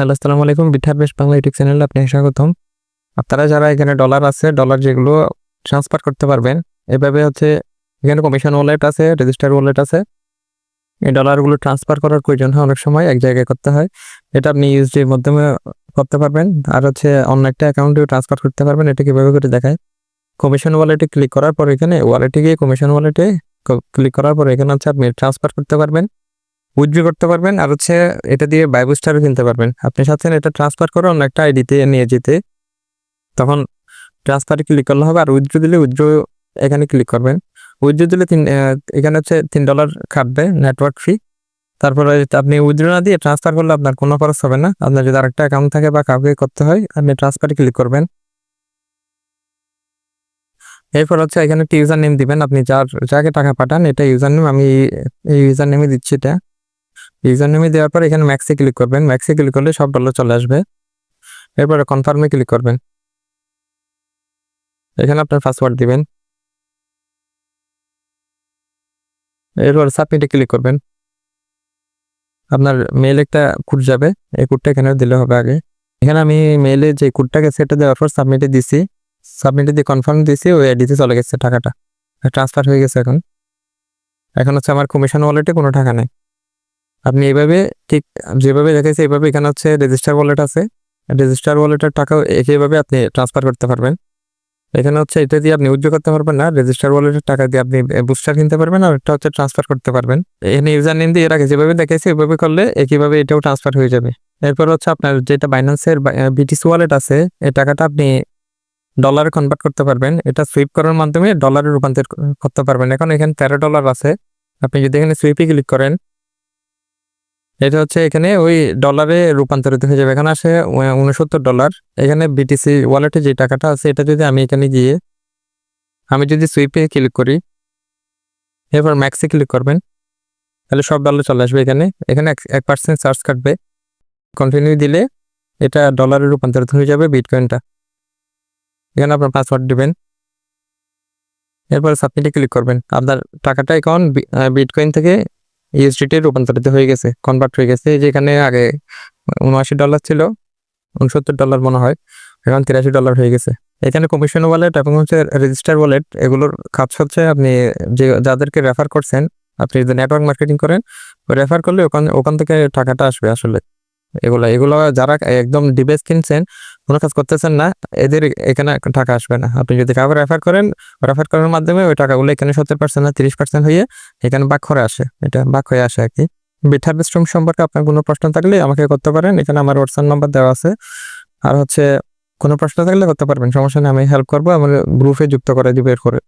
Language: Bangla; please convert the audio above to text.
হ্যালো, আসসালামু আলাইকুম। বিঠার বাংলা ইউটিউব চ্যানেলে আপনাকে স্বাগতম। আপনারা যারা এখানে ডলার আছে, ডলার যেগুলো ট্রান্সফার করতে পারবেন, এভাবে হচ্ছে এখানে কমিশন ওয়ালেট আছে, রেজিস্টার ওয়ালেট আছে। এই ডলারগুলো ট্রান্সফার করার প্রয়োজন হয় অনেক সময় এক জায়গায় করতে হয়। এটা আপনি ইউএসডির মাধ্যমে করতে পারবেন, আর হচ্ছে অন্য একটা অ্যাকাউন্টেও ট্রান্সফার করতে পারবেন। এটা কিভাবে করে দেখায়? কমিশন ওয়ালেটে ক্লিক করার পর এখানে ওয়ালেটে গিয়ে কমিশন ওয়ালেটে ক্লিক করার পর এখানে হচ্ছে আপনি ট্রান্সফার করতে পারবেন, উইথড্র করতে পারবেন, আর হচ্ছে এটা দিয়ে বাই বুস্টারও কিনতে পারবেন। আপনি চাচ্ছেন এটা ট্রান্সফার করে অন্য একটা আইডিতে নিয়ে যেতে, তখন ট্রান্সফারে ক্লিক করলে হবে। আর উইথড্র দিলে উইথড্র এখানে ক্লিক করবেন। উইথড্র দিলে এখানে হচ্ছে $3 কাটবে নেটওয়ার্ক ফি। তারপরে আপনি উইথড্র না দিয়ে ট্রান্সফার করলে আপনার কোনো খরচ হবে না। আপনার যদি আরেকটা অ্যাকাউন্ট থাকে বা কাউকে করতে হয়, আপনি ট্রান্সফারে ক্লিক করবেন। এরপর হচ্ছে এখানে একটা ইউজার নেম দিবেন। আপনি যাকে টাকা পাঠান এটা ইউজার নেম, আমি এই ইউজার নেমে দিচ্ছি। এটা ইউজার নেমে দেওয়ার পর এখানে ম্যাক্সে ক্লিক করবেন। ম্যাক্সে ক্লিক করলে সব ডলার চলে আসবে। এরপরে কনফার্মে ক্লিক করবেন। এখানে আপনার পাসওয়ার্ড দিবেন। এরপর সাবমিটে ক্লিক করবেন। আপনার মেইল একটা কোড যাবে, এই কোডটা এখানে দিলে হবে আগে। এখানে আমি মেইলে যে কোডটা গেছে এটা দেওয়ার পর সাবমিটে দিছি। সাবমিটে দিয়ে কনফার্ম দিছি, ওই আইডিতে চলে গেছে, টাকাটা ট্রান্সফার হয়ে গেছে। এখন হচ্ছে আমার কমিশন ওয়ালেটে কোনো টাকা নেই। আপনি এইভাবে ঠিক যেভাবে দেখেছি এইভাবে এখানে হচ্ছে রেজিস্টার ওয়ালেট আছে, রেজিস্টার ওয়ালেটের টাকাও একইভাবে আপনি ট্রান্সফার করতে পারবেন। এখানে হচ্ছে এটা দিয়ে আপনি উইথড্র করতে পারবেন না, রেজিস্টার ওয়ালেটের টাকা দিয়ে আপনি বুস্টার কিনতে পারবেন, আর এটা হচ্ছে ট্রান্সফার করতে পারবেন। এখানে ইউজার নেম দিয়ে রাখে যেভাবে দেখেছি ওইভাবে করলে একইভাবে এটাও ট্রান্সফার হয়ে যাবে। এরপর হচ্ছে আপনার যেটা বাইন্যান্সের বিটিসি ওয়ালেট আছে, এই টাকাটা আপনি ডলারে কনভার্ট করতে পারবেন। এটা সুইপ করার মাধ্যমে ডলারে রূপান্তর করতে পারবেন। এখন এখানে $13 আছে। আপনি যদি এখানে সুইপে ক্লিক করেন, এটা হচ্ছে এখানে ওই ডলারে রূপান্তরিত হয়ে যাবে। এখানে আসে $69। এখানে বিটিসি ওয়ালেটে যে টাকাটা আছে এটা যদি আমি এখানে গিয়ে আমি যদি সুইপে ক্লিক করি, এরপর ম্যাক্সে ক্লিক করবেন, তাহলে সব ডলার চলে আসবে। এখানে 1% চার্জ কাটবে। কন্টিনিউ দিলে এটা ডলারে রূপান্তরিত হয়ে যাবে বিটকয়েনটা। এখানে আপনার পাসওয়ার্ড দিবেন, এরপর সাবমিটে ক্লিক করবেন। আপনার টাকাটা এখন বিটকয়েন থেকে ইউএসডিতে রূপান্তরিত হয়ে গেছে, কনভার্ট হয়ে গেছে। যেখানে আগে $79 ছিল, $69 মনে হয়, এখন $83 হয়ে গেছে। এখানে কমিশন ওয়ালেট এবং হচ্ছে রেজিস্টার ওয়ালেট, এগুলোর কাজ হচ্ছে আপনি যাদেরকে রেফার করছেন, আপনি যদি নেটওয়ার্ক মার্কেটিং করেন, রেফার করলে ওখান থেকে টাকাটা আসবে। আসলে এগুলো যারা একদম ডিভাইস কিনছেন, কোনো কাজ করতেছেন না, এদের এখানে টাকা আসবে না। আপনি যদি কাউকে রেফার করেন, রেফার করার মাধ্যমে ওই টাকাগুলো এখানে 70% না 30% হয়ে এখানে ভাগ করে আসে, এটা ভাগ হয়ে আসে আর কি। বিটহারভেস্টর সম্পর্কে আপনার কোনো প্রশ্ন থাকলে আমাকে করতে পারেন। এখানে আমার হোয়াটসঅ্যাপ নাম্বার দেওয়া আছে। আর হচ্ছে কোনো প্রশ্ন থাকলে করতে পারবেন, সমস্যা নেই, আমি হেল্প করবো। আমার গ্রুপে যুক্ত করে দিব এর করে।